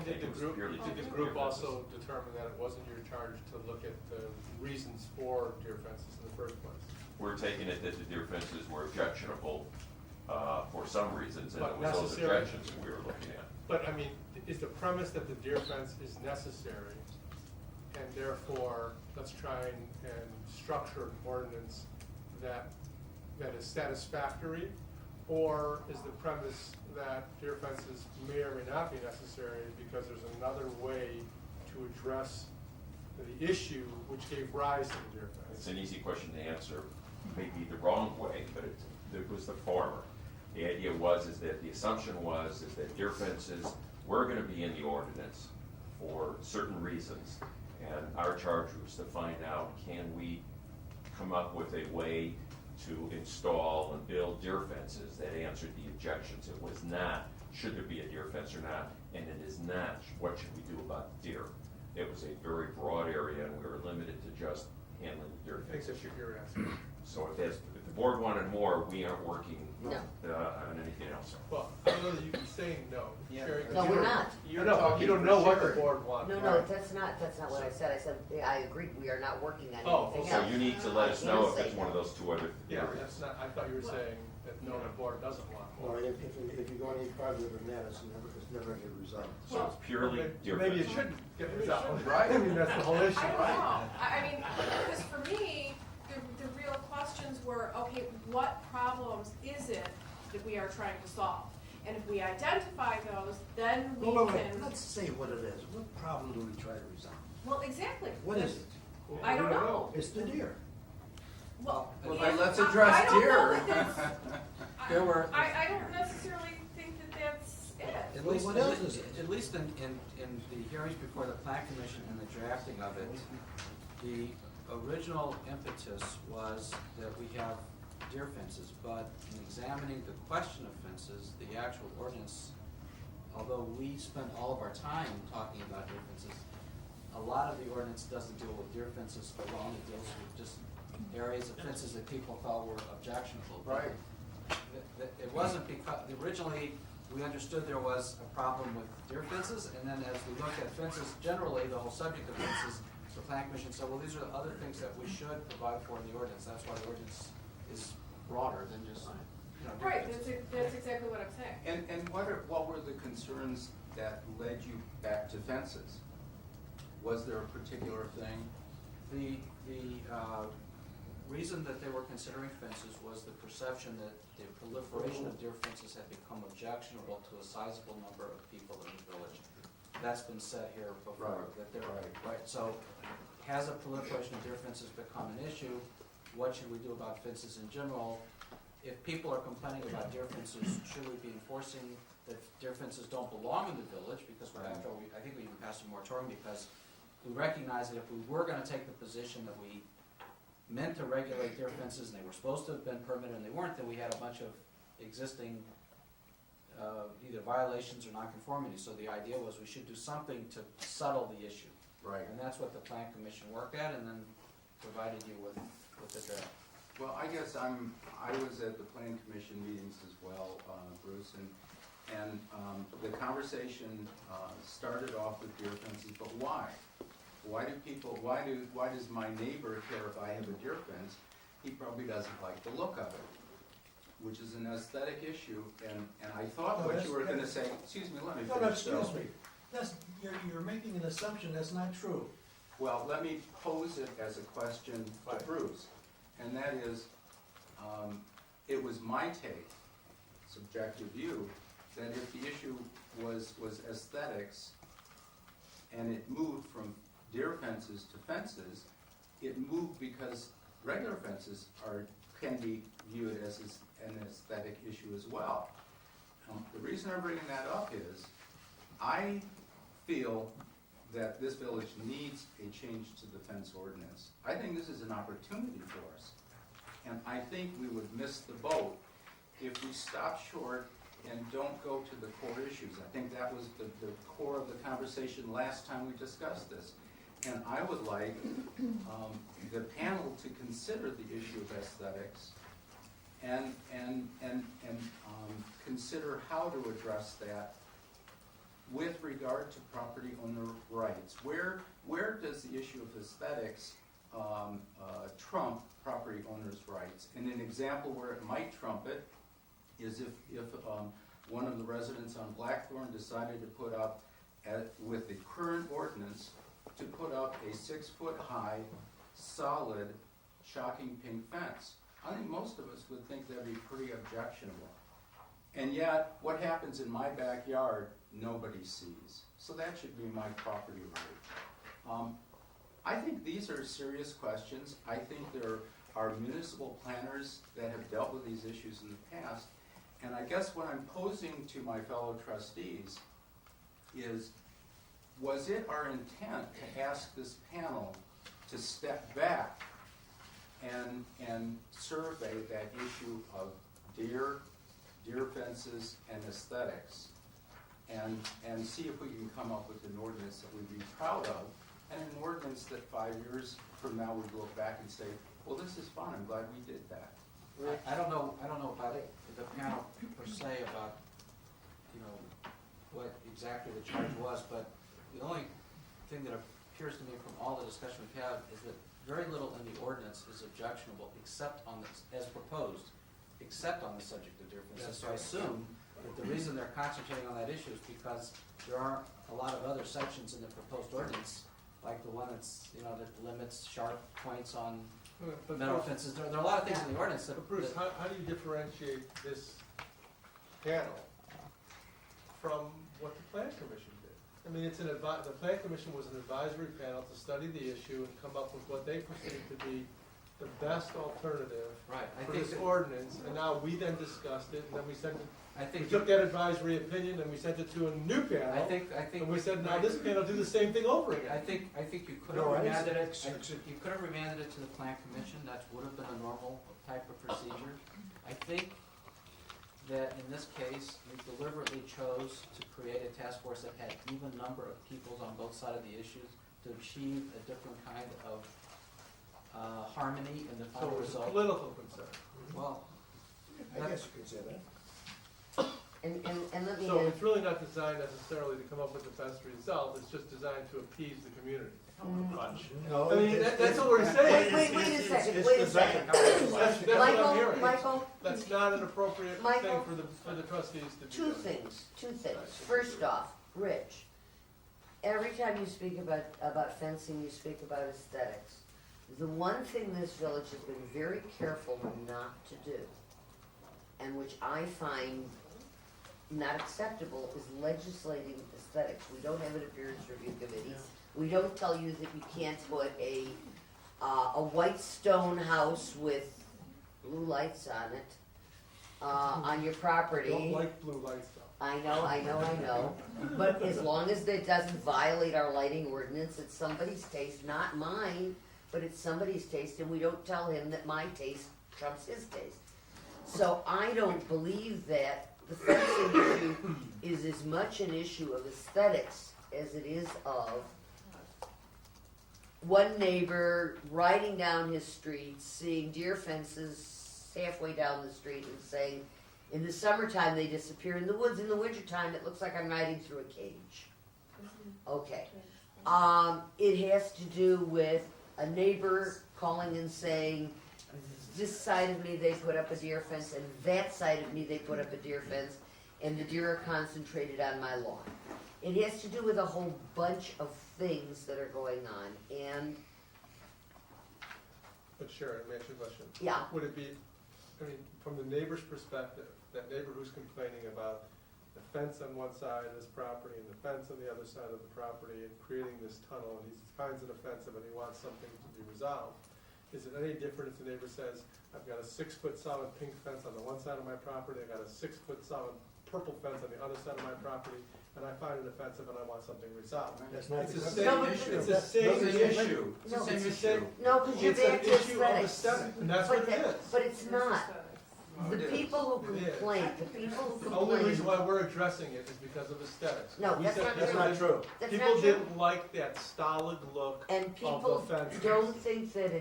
And did think the it was group, purely did to the do group deer fences. also determine that it wasn't your charge to look at the reasons for deer fences in the first place? We're taking it that the deer fences were objectionable for some reasons, and But it was those necessary? objections that we were looking at. But I mean, is the premise that the deer fence is necessary, and therefore, let's try and structure an ordinance that is satisfactory? Or is the premise that deer fences may or may not be necessary because there's another way to address the issue which gave rise to the deer It's fence? an easy question to answer, maybe the wrong way, but it was the former. The idea is that the assumption is that deer fences were gonna be in the ordinance for certain reasons. And our charge was to find out, can we come up with a way to install and build deer fences that answered the objections? It was not, should there be a deer fence or not, and it is not, what should we do about deer? It was a very broad area, and we were limited to just handling the deer I think fence that's issue. your answer. So if the board wanted more, we aren't working No. on anything else. Well, I don't know that you can say no. Yeah. Sherry, No, you we're don't- not. You know, you don't know what the board wants. No, no, that's not what I said. I said, I agreed, we are not working on Oh, anything So else. you need to let us I know can't if say it's one of no. those two other Yeah, areas. that's not, I thought you were saying that no, the board doesn't want Well, more. if you go any farther than that, it's never gonna get resolved. So it's purely deer Maybe it fences. shouldn't get Maybe it resolved. shouldn't, right. I mean, that's the whole issue. I don't know. I mean, because for me, the real questions were, okay, what problems is it that we are trying to solve? And if we identify those, then we Wait, can. let's say what it is. What problem do we try to resolve? Well, exactly. What is it? I don't know. It's the deer. Well, Well, if- then let's I address don't know deer. that that's- There were- I don't necessarily think that that's it. At Well, least, what else is it? at least in the hearings before the plan commission and the drafting of it, the original impetus was that we have deer fences, but in examining the question of fences, the actual ordinance, although we spent all of our time talking about deer fences, a lot of the ordinance doesn't deal with deer fences alone, it deals with just areas of fences that people thought were objectionable. Right. It wasn't because, originally, we understood there was a problem with deer fences, and then as we looked at fences generally, the whole subject of fences, the plan commission said, well, these are the other things that we should provide for in the ordinance, that's why the ordinance is broader than just, you know, deer Right, fences. that's exactly what I'm saying. And what were the concerns that led you back to fences? Was there a particular thing? The reason that they were considering fences was the perception that the proliferation of deer fences had become objectionable to a sizable number of people in the village. That's been said here before, Right, that there, right. right, so has a proliferation of deer fences become an issue? What should we do about fences in general? If people are complaining about deer fences, should we be enforcing that deer fences don't belong in the village? Because after all, I think we even passed a moratorium because we recognize that if we were gonna take the position that we meant to regulate deer fences and they were supposed to have been permitted and they weren't, then we had a bunch of existing either violations or nonconformities. So the idea was we should do something to settle the issue. Right. And that's what the plan commission worked at and then provided you with the draft. Well, I guess I was at the plan commission meetings as well, Bruce, and the conversation started off with deer fences, but why? Why does my neighbor care if I have a deer fence? He probably doesn't like the look of it, which is an aesthetic issue, and I thought No, what that's- you were gonna say, excuse me, let me No, finish. no, excuse Bill. me. You're making an assumption that's not true. Well, let me pose it as a question to Right. Bruce, and that is, it was my take, subjective view, that if the issue was aesthetics, and it moved from deer fences to fences, it moved because regular fences can be viewed as an aesthetic issue as well. The reason I'm bringing that up is, I feel that this village needs a change to the fence ordinance. I think this is an opportunity for us. And I think we would miss the boat if we stop short and don't go to the core issues. I think that was the core of the conversation last time we discussed this. And I would like the panel to consider the issue of aesthetics and consider how to address that with regard to property owner rights, where does the issue of aesthetics trump property owners' rights? And an example where it might trump it is if one of the residents on Blackthorn decided to put up, with the current ordinance, to put up a 6-foot-high, solid, shocking pink fence. I think most of us would think that'd be pretty objectionable. And yet, what happens in my backyard, nobody sees. So that should be my property right. I think these are serious questions. I think there are municipal planners that have dealt with these issues in the past. And I guess what I'm posing to my fellow trustees is, was it our intent to ask this panel to step back and survey that issue of deer fences and aesthetics, and see if we can come up with an ordinance that we'd be proud of, and an ordinance that 5 years from now we'd look back and say, well, this is fun, I'm glad we did that. I don't know about the panel per se about, you know, what exactly the charge was, but the only thing that appears to me from all the discussion we've had is that very little in the ordinance is objectionable except on this, as proposed, except on the subject of deer fences. So I assume that the reason they're concentrating on that issue is because there aren't a lot of other sections in the proposed ordinance, like the one that's, you know, that limits sharp points on But metal Bruce- fences. There are a lot of things in the ordinance that. But Bruce, that- how do you differentiate this panel from what the plan commission did? I mean, it's the plan commission was an advisory panel to study the issue and come up with what they perceived to be the best alternative Right, I for think, this that- ordinance, and now we then discussed it, and then we sent it, I we think, took that advisory opinion and we sent it to a new I panel, think. and we said, now this panel do the same thing over I again. think you could No, have I didn't remanded it, say- you could have remanded it to the plan commission, that would have been a normal type of procedure. I think that in this case, we deliberately chose to create a task force that had even number of peoples on both sides of the issues to achieve a different kind of harmony in the So final it was a result. political concern. Well, I guess you could say that. And let me, So it's really not designed necessarily to come up with the best result, it's just designed to appease the community. No, I mean, that's what we're saying. Wait a second, it's wait a designed- second. That's what I'm Michael, hearing. Michael, That's not an appropriate thing Michael, for the trustees to do. two things. First off, Rich, every time you speak about fencing, you speak about aesthetics. The one thing this village has been very careful not to do, and which I find not acceptable, is legislating aesthetics. We don't have an appearance review committee. We don't tell you that you can't put a white stone house with blue lights on it, on your property. Don't like blue lights though. I know. But as long as it doesn't violate our lighting ordinance, it's somebody's taste, not mine, but it's somebody's taste, and we don't tell him that my taste trumps his taste. So I don't believe that the fencing issue is as much an issue of aesthetics as it is of one neighbor riding down his street, seeing deer fences halfway down the street and saying, in the summertime they disappear in the woods, in the wintertime it looks like I'm riding through a cage. Okay. It has to do with a neighbor calling and saying, this side of me they put up a deer fence, and that side of me they put up a deer fence, and the deer are concentrated on my lawn. It has to do with a whole bunch of things that are going on, and, But Sharon, let me ask you a question. yeah, Would it be, I mean, from the neighbor's perspective, that neighbor who's complaining about the fence on one side of his property and the fence on the other side of the property and creating this tunnel, and he finds it offensive and he wants something to be resolved, is it any different if the neighbor says, I've got a 6-foot solid pink fence on the one side of my property, I got a 6-foot solid purple fence on the other side of my property, and I find it offensive and I want something resolved? That's not It's the the same No, but- issue, it's the same It's an issue. issue. It's the No, same it's the issue. same- no, because you're It's an back to issue of aesthetics. aesthetic, and that's what it is. But it's not. Oh, The it is. people who It is. complain, the people who The only reason complain, why we're addressing it is because of aesthetics. No, We that's said not That's true. not true. that's People not true. didn't like that stolid look And of people the fence. don't think that it's